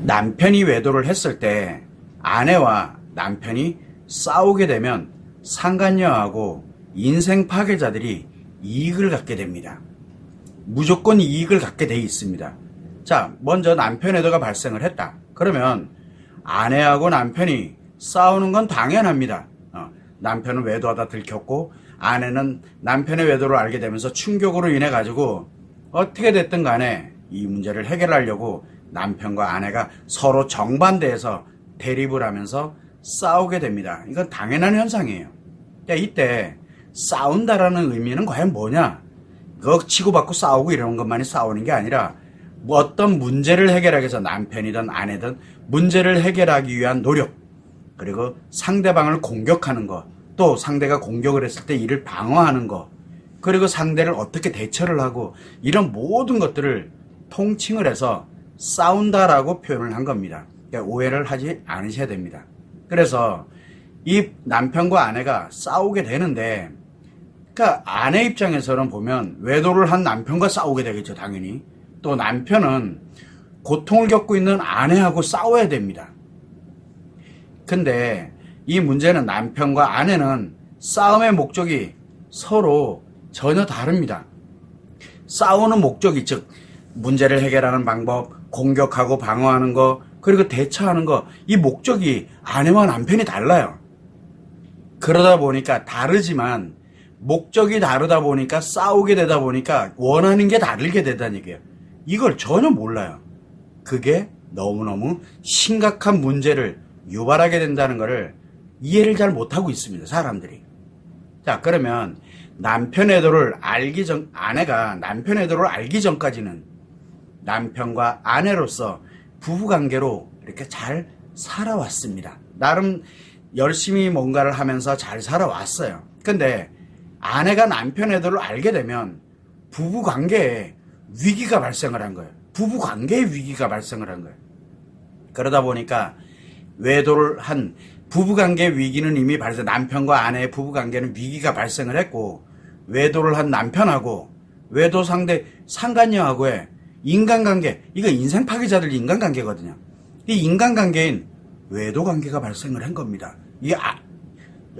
남편이 외도를 했을 때 아내와 남편이 싸우게 되면 상간녀하고 인생 파괴자들이 이익을 갖게 됩니다. 무조건 이익을 갖게 돼 있습니다. 자, 먼저 남편 외도가 발생을 했다. 그러면 아내하고 남편이 싸우는 건 당연합니다. 남편은 외도하다 들켰고 아내는 남편의 외도를 알게 되면서 충격으로 인해 가지고 어떻게 됐든 간에 이 문제를 해결하려고 남편과 아내가 서로 정반대해서 대립을 하면서 싸우게 됩니다. 이건 당연한 현상이에요. 이때 싸운다라는 의미는 과연 뭐냐? 그거 치고받고 싸우고 이런 것만이 싸우는 게 아니라 뭐 어떤 문제를 해결하기 위해서 남편이든 아내든 문제를 해결하기 위한 노력, 그리고 상대방을 공격하는 것, 또 상대가 공격을 했을 때 이를 방어하는 것, 그리고 상대를 어떻게 대처를 하고 이런 모든 것들을 통칭을 해서 싸운다라고 표현을 한 겁니다. 그러니까 오해를 하지 않으셔야 됩니다. 그래서 이 남편과 아내가 싸우게 되는데, 그러니까 아내 입장에서는 보면 외도를 한 남편과 싸우게 되겠죠, 당연히. 또 남편은 고통을 겪고 있는 아내하고 싸워야 됩니다. 근데 이 문제는 남편과 아내는 싸움의 목적이 서로 전혀 다릅니다. 싸우는 목적이, 즉 문제를 해결하는 방법, 공격하고 방어하는 거, 그리고 대처하는 거, 이 목적이 아내와 남편이 달라요. 그러다 보니까 다르지만 목적이 다르다 보니까 싸우게 되다 보니까 원하는 게 다르게 되다는 얘기예요. 이걸 전혀 몰라요. 그게 너무너무 심각한 문제를 유발하게 된다는 것을 이해를 잘 못하고 있습니다, 사람들이. 자, 그러면 아내가 남편 외도를 알기 전까지는 남편과 아내로서 부부관계로 이렇게 잘 살아왔습니다. 나름 열심히 뭔가를 하면서 잘 살아왔어요. 근데 아내가 남편 외도를 알게 되면 부부관계에 위기가 발생을 한 거예요. 부부관계에 위기가 발생을 한 거예요. 그러다 보니까 외도를 한 부부관계 위기는 이미 남편과 아내의 부부관계는 위기가 발생을 했고, 외도를 한 남편하고 외도 상대 상간녀하고의 인간관계, 이거 인생 파괴자들 인간관계거든요. 이 인간관계인 외도관계가 발생을 한 겁니다. 이게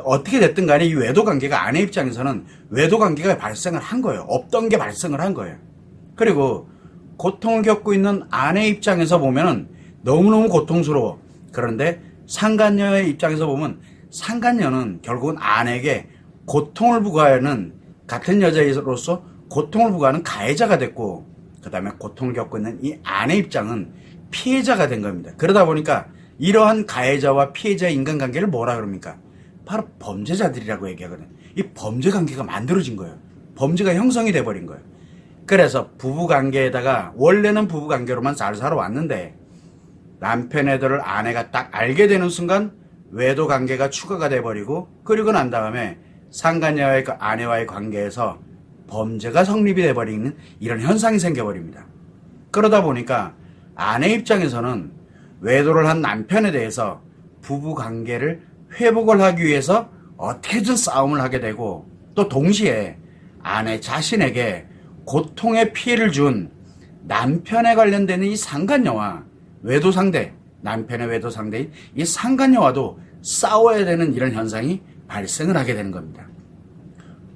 어떻게 됐든 간에 이 외도관계가 아내 입장에서는 외도관계가 발생을 한 거예요. 없던 게 발생을 한 거예요. 그리고 고통을 겪고 있는 아내 입장에서 보면은 너무너무 고통스러워. 그런데 상간녀의 입장에서 보면 상간녀는 결국은 아내에게 고통을 부과하는, 같은 여자로서 고통을 부과하는 가해자가 됐고, 그 다음에 고통을 겪고 있는 이 아내 입장은 피해자가 된 겁니다. 그러다 보니까 이러한 가해자와 피해자의 인간관계를 뭐라 그럽니까? 바로 범죄자들이라고 얘기하거든요. 이 범죄관계가 만들어진 거예요. 범죄가 형성이 돼버린 거예요. 그래서 부부관계에다가 원래는 부부관계로만 잘 살아왔는데 남편 애들을 아내가 딱 알게 되는 순간 외도관계가 추가가 돼버리고, 그리고 난 다음에 상간녀와의 아내와의 관계에서 범죄가 성립이 돼버리는 이런 현상이 생겨버립니다. 그러다 보니까 아내 입장에서는 외도를 한 남편에 대해서 부부관계를 회복을 하기 위해서 어떻게든 싸움을 하게 되고, 또 동시에 아내 자신에게 고통의 피해를 준 남편에 관련되는 이 상간녀와 외도 상대, 남편의 외도 상대인 이 상간녀와도 싸워야 되는 이런 현상이 발생을 하게 되는 겁니다.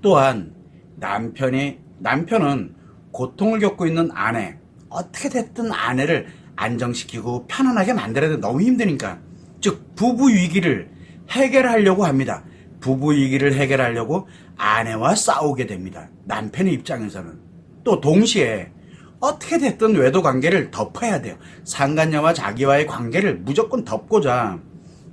또한 남편은 고통을 겪고 있는 아내, 어떻게 됐든 아내를 안정시키고 편안하게 만들어야 돼. 너무 힘드니까. 즉 부부 위기를 해결하려고 합니다. 부부 위기를 해결하려고 아내와 싸우게 됩니다. 남편의 입장에서는. 또 동시에 어떻게 됐든 외도 관계를 덮어야 돼요. 상간녀와 자기와의 관계를 무조건 덮고자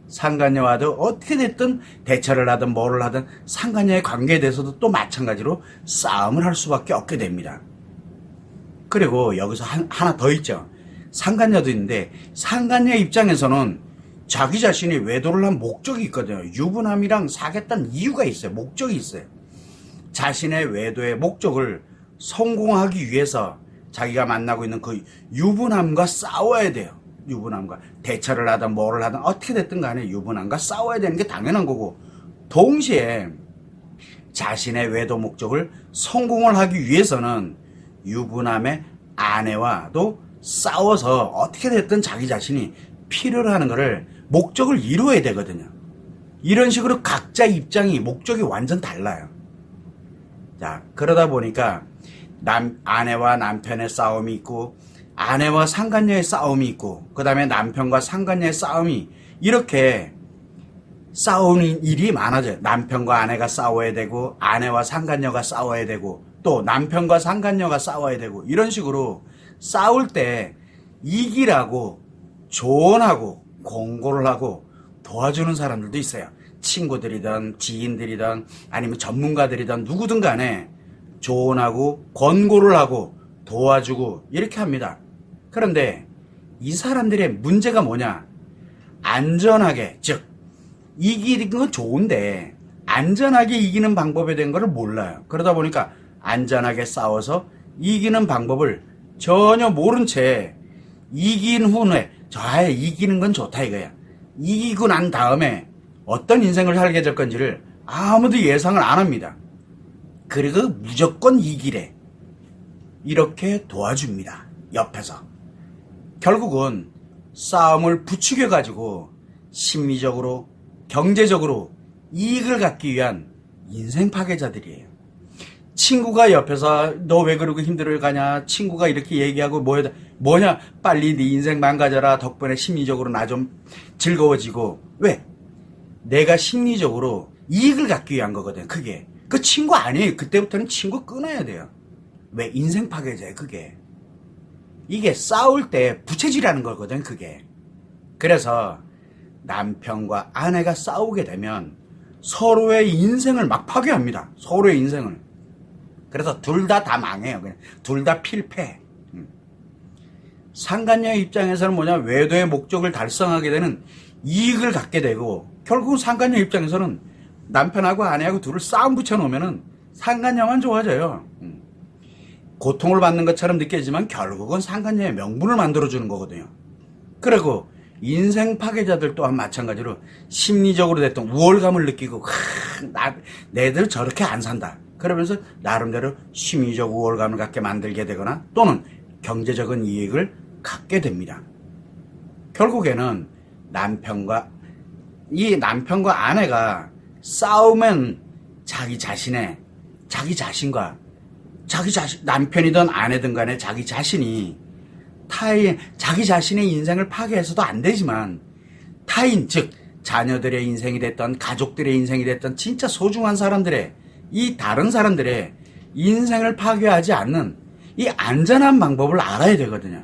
상간녀와도 어떻게 됐든 대처를 하든 뭐를 하든 상간녀의 관계에 대해서도 또 마찬가지로 싸움을 할 수밖에 없게 됩니다. 그리고 여기서 하나 더 있죠. 상간녀도 있는데, 상간녀 입장에서는 자기 자신이 외도를 한 목적이 있거든요. 유부남이랑 사겠다는 이유가 있어요. 목적이 있어요. 자신의 외도의 목적을 성공하기 위해서 자기가 만나고 있는 그 유부남과 싸워야 돼요. 유부남과 대처를 하든 뭐를 하든 어떻게 됐든 간에 유부남과 싸워야 되는 게 당연한 거고, 동시에 자신의 외도 목적을 성공을 하기 위해서는 유부남의 아내와도 싸워서 어떻게 됐든 자기 자신이 필요로 하는 거를 목적을 이루어야 되거든요. 이런 식으로 각자 입장이 목적이 완전 달라요. 자, 그러다 보니까 아내와 남편의 싸움이 있고 아내와 상간녀의 싸움이 있고 그 다음에 남편과 상간녀의 싸움이 이렇게 싸우는 일이 많아져요. 남편과 아내가 싸워야 되고 아내와 상간녀가 싸워야 되고 또 남편과 상간녀가 싸워야 되고 이런 식으로 싸울 때 이기라고 조언하고 공고를 하고 도와주는 사람들도 있어요. 친구들이든 지인들이든 아니면 전문가들이든 누구든 간에 조언하고 권고를 하고 도와주고 이렇게 합니다. 그런데 이 사람들의 문제가 뭐냐? 안전하게, 즉 이기는 건 좋은데 안전하게 이기는 방법에 대한 걸 몰라요. 그러다 보니까 안전하게 싸워서 이기는 방법을 전혀 모른 채 이긴 후에 이기는 건 좋다 이거야. 이기고 난 다음에 어떤 인생을 살게 될 건지를 아무도 예상을 안 합니다. 그리고 무조건 이기래. 이렇게 도와줍니다. 옆에서. 결국은 싸움을 부추겨가지고 심리적으로 경제적으로 이익을 갖기 위한 인생 파괴자들이에요. 친구가 옆에서 너 왜 그러고 힘들어 가냐? 친구가 이렇게 얘기하고 뭐냐? 빨리 네 인생 망가져라. 덕분에 심리적으로 나 좀 즐거워지고. 왜? 내가 심리적으로 이익을 갖기 위한 거거든. 그게. 그 친구 아니에요. 그때부터는 친구 끊어야 돼요. 왜? 인생 파괴자예요. 그게. 이게 싸울 때 부채질하는 거거든. 그게. 그래서 남편과 아내가 싸우게 되면 서로의 인생을 막 파괴합니다. 서로의 인생을. 그래서 둘 다 망해요. 그냥 둘 다 필패. 상간녀 입장에서는 뭐냐? 외도의 목적을 달성하게 되는 이익을 갖게 되고 결국은 상간녀 입장에서는 남편하고 아내하고 둘을 싸움 붙여놓으면은 상간녀만 좋아져요. 고통을 받는 것처럼 느껴지지만 결국은 상간녀의 명분을 만들어주는 거거든요. 그리고 인생 파괴자들 또한 마찬가지로 심리적으로 됐던 우월감을 느끼고 내들 저렇게 안 산다. 그러면서 나름대로 심리적 우월감을 갖게 만들게 되거나 또는 경제적인 이익을 갖게 됩니다. 결국에는 남편과 아내가 싸우면 자기 자신과 남편이든 아내든 간에 자기 자신이 자기 자신의 인생을 파괴해서도 안 되지만 타인, 즉 자녀들의 인생이 됐던 가족들의 인생이 됐던 진짜 소중한 사람들의 이 다른 사람들의 인생을 파괴하지 않는 이 안전한 방법을 알아야 되거든요.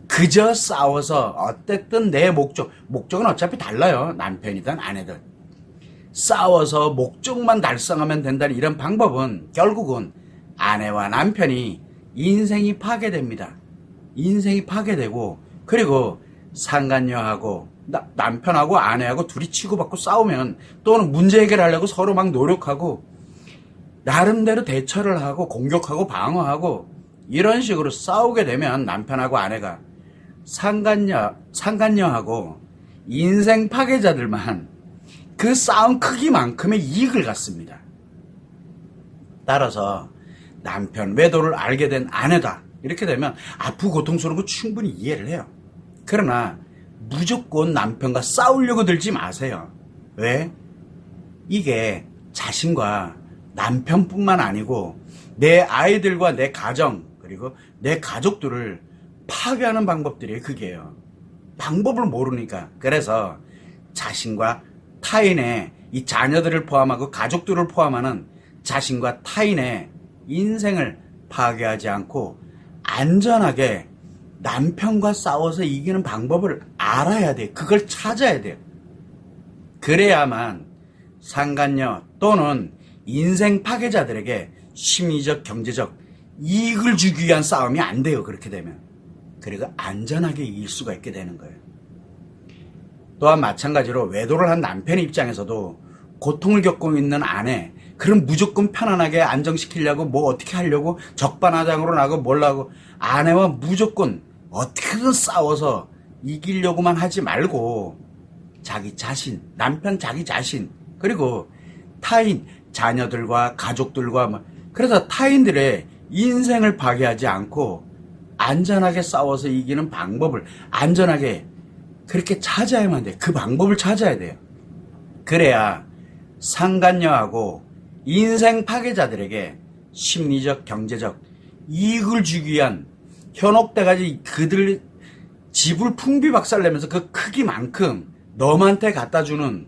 그저 싸워서 어쨌든 내 목적은 어차피 달라요. 남편이든 아내든. 싸워서 목적만 달성하면 된다는 이런 방법은 결국은 아내와 남편이 인생이 파괴됩니다. 인생이 파괴되고 그리고 상간녀하고 남편하고 아내하고 둘이 치고받고 싸우면 또는 문제 해결하려고 서로 막 노력하고 나름대로 대처를 하고 공격하고 방어하고 이런 식으로 싸우게 되면 남편하고 아내가 상간녀하고 인생 파괴자들만 그 싸움 크기만큼의 이익을 갖습니다. 따라서 남편 외도를 알게 된 아내다. 이렇게 되면 아프고 고통스러운 거 충분히 이해를 해요. 그러나 무조건 남편과 싸우려고 들지 마세요. 왜? 이게 자신과 남편뿐만 아니고 내 아이들과 내 가정 그리고 내 가족들을 파괴하는 방법들이 그게요. 방법을 모르니까. 그래서 자신과 타인의 이 자녀들을 포함하고 가족들을 포함하는 자신과 타인의 인생을 파괴하지 않고 안전하게 남편과 싸워서 이기는 방법을 알아야 돼. 그걸 찾아야 돼요. 그래야만 상간녀 또는 인생 파괴자들에게 심리적, 경제적 이익을 주기 위한 싸움이 안 돼요. 그렇게 되면. 그리고 안전하게 이길 수가 있게 되는 거예요. 또한 마찬가지로 외도를 한 남편 입장에서도 고통을 겪고 있는 아내, 그럼 무조건 편안하게 안정시키려고 뭐 어떻게 하려고 적반하장으로 나고 뭘라고 아내와 무조건 어떻게든 싸워서 이기려고만 하지 말고 자기 자신, 남편 자기 자신, 그리고 타인, 자녀들과 가족들과 그래서 타인들의 인생을 파괴하지 않고 안전하게 싸워서 이기는 방법을 안전하게 그렇게 찾아야만 돼. 그 방법을 찾아야 돼요. 그래야 상간녀하고 인생 파괴자들에게 심리적, 경제적 이익을 주기 위한 현혹돼가지고 그들 집을 풍비박살내면서 그 크기만큼 너한테 갖다주는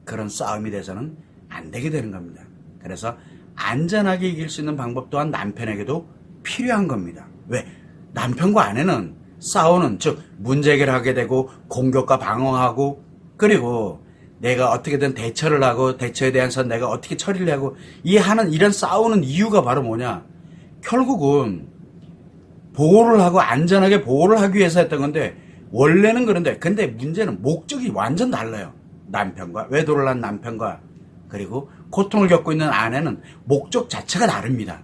그런 싸움이 돼서는 안 되게 되는 겁니다. 그래서 안전하게 이길 수 있는 방법 또한 남편에게도 필요한 겁니다. 왜? 남편과 아내는 싸우는, 즉 문제 해결하게 되고 공격과 방어하고 그리고 내가 어떻게든 대처를 하고 대처에 대해서 내가 어떻게 처리를 하고 이런 싸우는 이유가 바로 뭐냐? 결국은 보호를 하고 안전하게 보호를 하기 위해서 했던 건데 원래는 그런데 근데 문제는 목적이 완전 달라요. 남편과 외도를 한 남편과 그리고 고통을 겪고 있는 아내는 목적 자체가 다릅니다.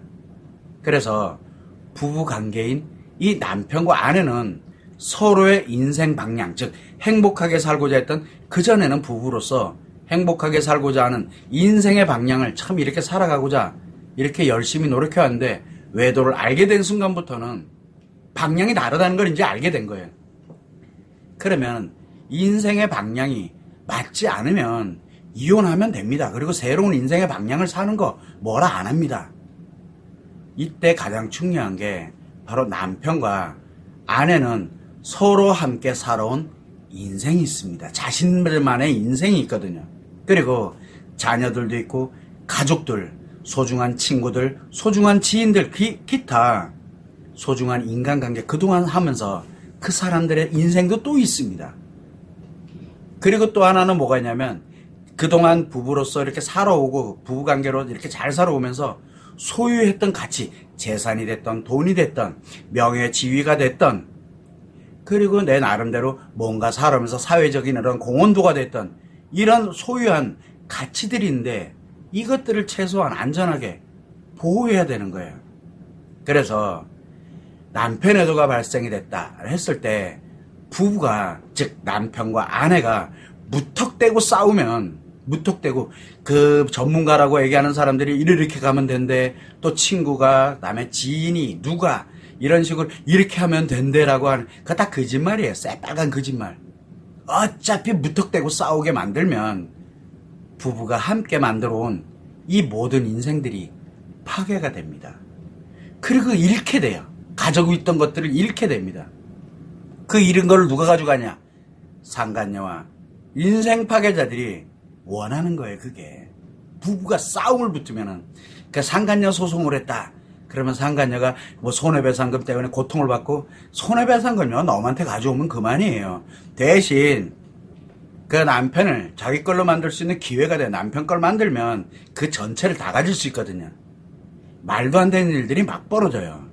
그래서 부부 관계인 이 남편과 아내는 서로의 인생 방향, 즉 행복하게 살고자 했던 그전에는 부부로서 행복하게 살고자 하는 인생의 방향을 참 이렇게 살아가고자 이렇게 열심히 노력해왔는데 외도를 알게 된 순간부터는 방향이 다르다는 걸 이제 알게 된 거예요. 그러면 인생의 방향이 맞지 않으면 이혼하면 됩니다. 그리고 새로운 인생의 방향을 사는 거 뭐라 안 합니다. 이때 가장 중요한 게 바로 남편과 아내는 서로 함께 살아온 인생이 있습니다. 자신들만의 인생이 있거든요. 그리고 자녀들도 있고 가족들, 소중한 친구들, 소중한 지인들, 기타 소중한 인간관계 그동안 하면서 그 사람들의 인생도 또 있습니다. 그리고 또 하나는 뭐가 있냐면 그동안 부부로서 이렇게 살아오고 부부관계로 이렇게 잘 살아오면서 소유했던 가치, 재산이 됐던 돈이 됐던 명예 지위가 됐던 그리고 내 나름대로 뭔가 살아오면서 사회적인 이런 공헌도가 됐던 이런 소유한 가치들인데 이것들을 최소한 안전하게 보호해야 되는 거예요. 그래서 남편 외도가 발생이 됐다 했을 때 부부가 즉 남편과 아내가 무턱대고 싸우면 무턱대고 그 전문가라고 얘기하는 사람들이 이렇게 가면 된대 또 친구가 남의 지인이 누가 이런 식으로 이렇게 하면 된대라고 하는 그거 다 거짓말이에요. 새빨간 거짓말. 어차피 무턱대고 싸우게 만들면 부부가 함께 만들어 온 이 모든 인생들이 파괴가 됩니다. 그리고 잃게 돼요. 가지고 있던 것들을 잃게 됩니다. 그 잃은 걸 누가 가져가냐? 상간녀와 인생 파괴자들이 원하는 거예요. 그게 부부가 싸움을 붙으면은 그 상간녀 소송을 했다. 그러면 상간녀가 뭐 손해배상금 때문에 고통을 받고 손해배상금요 너한테 가져오면 그만이에요. 대신 그 남편을 자기 걸로 만들 수 있는 기회가 돼. 남편 걸 만들면 그 전체를 다 가질 수 있거든요. 말도 안 되는 일들이 막 벌어져요.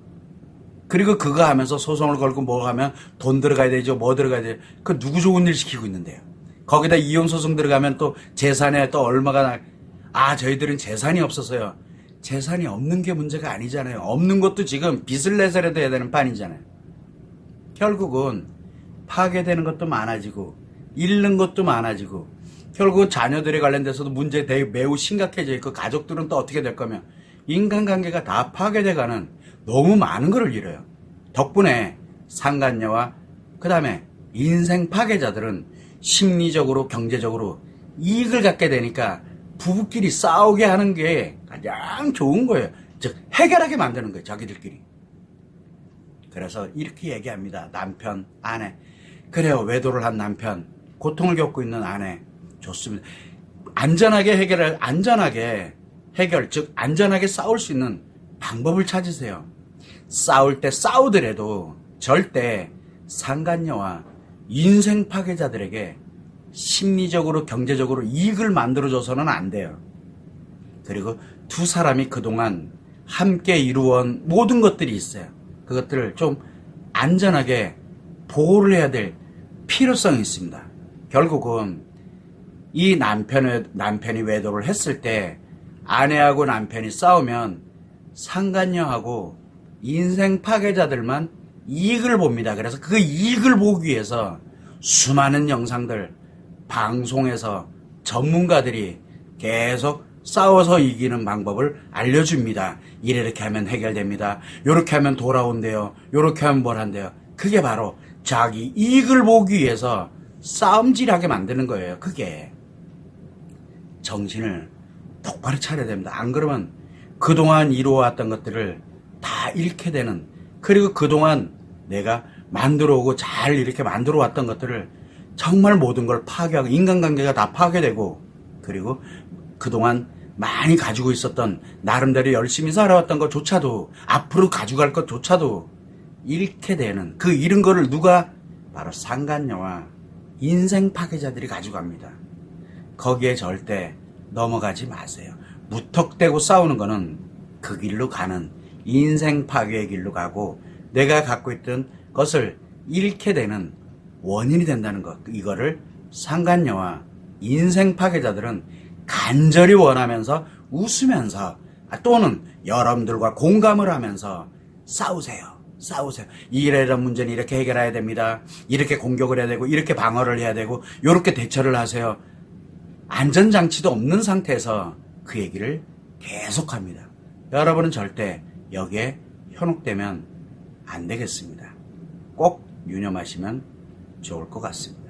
그리고 그거 하면서 소송을 걸고 뭐 하면 돈 들어가야 되죠. 뭐 들어가야 되죠. 그 누구 좋은 일 시키고 있는데요. 거기다 이혼소송 들어가면 또 재산에 또 얼마가 저희들은 재산이 없어서요. 재산이 없는 게 문제가 아니잖아요. 없는 것도 지금 빚을 내서라도 해야 되는 판이잖아요. 결국은 파괴되는 것도 많아지고 잃는 것도 많아지고 결국은 자녀들에 관련돼서도 문제 매우 심각해져 있고 가족들은 또 어떻게 될 거면 인간관계가 다 파괴돼가는 너무 많은 걸 잃어요. 덕분에 상간녀와 그 다음에 인생 파괴자들은 심리적으로 경제적으로 이익을 갖게 되니까 부부끼리 싸우게 하는 게 가장 좋은 거예요. 즉 해결하게 만드는 거예요. 자기들끼리. 그래서 이렇게 얘기합니다. 남편, 아내. 그래요. 외도를 한 남편, 고통을 겪고 있는 아내. 좋습니다. 안전하게 해결, 즉 안전하게 싸울 수 있는 방법을 찾으세요. 싸울 때 싸우더라도 절대 상간녀와 인생 파괴자들에게 심리적으로 경제적으로 이익을 만들어줘서는 안 돼요. 그리고 두 사람이 그동안 함께 이루어온 모든 것들이 있어요. 그것들을 좀 안전하게 보호를 해야 될 필요성이 있습니다. 결국은 이 남편이 외도를 했을 때 아내하고 남편이 싸우면 상간녀하고 인생 파괴자들만 이익을 봅니다. 그래서 그 이익을 보기 위해서 수많은 영상들, 방송에서 전문가들이 계속 싸워서 이기는 방법을 알려줍니다. 이렇게 하면 해결됩니다. 요렇게 하면 돌아온대요. 요렇게 하면 뭘 한대요. 그게 바로 자기 이익을 보기 위해서 싸움질하게 만드는 거예요. 그게 정신을 똑바로 차려야 됩니다. 안 그러면 그동안 이루어왔던 것들을 다 잃게 되는, 그리고 그동안 내가 만들어오고 잘 이렇게 만들어왔던 것들을 정말 모든 걸 파괴하고 인간관계가 다 파괴되고, 그리고 그동안 많이 가지고 있었던 나름대로 열심히 살아왔던 것조차도, 앞으로 가져갈 것조차도 잃게 되는, 그 잃은 거를 누가? 바로 상간녀와 인생 파괴자들이 가져갑니다. 거기에 절대 넘어가지 마세요. 무턱대고 싸우는 거는 그 길로 가는 인생 파괴의 길로 가고, 내가 갖고 있던 것을 잃게 되는 원인이 된다는 것, 이거를 상간녀와 인생 파괴자들은 간절히 원하면서 웃으면서, 또는 여러분들과 공감을 하면서 싸우세요. 이런 문제는 이렇게 해결해야 됩니다. 이렇게 공격을 해야 되고, 이렇게 방어를 해야 되고, 이렇게 대처를 하세요. 안전장치도 없는 상태에서 그 얘기를 계속합니다. 여러분은 절대 여기에 현혹되면 안 되겠습니다. 꼭 유념하시면 좋을 것 같습니다.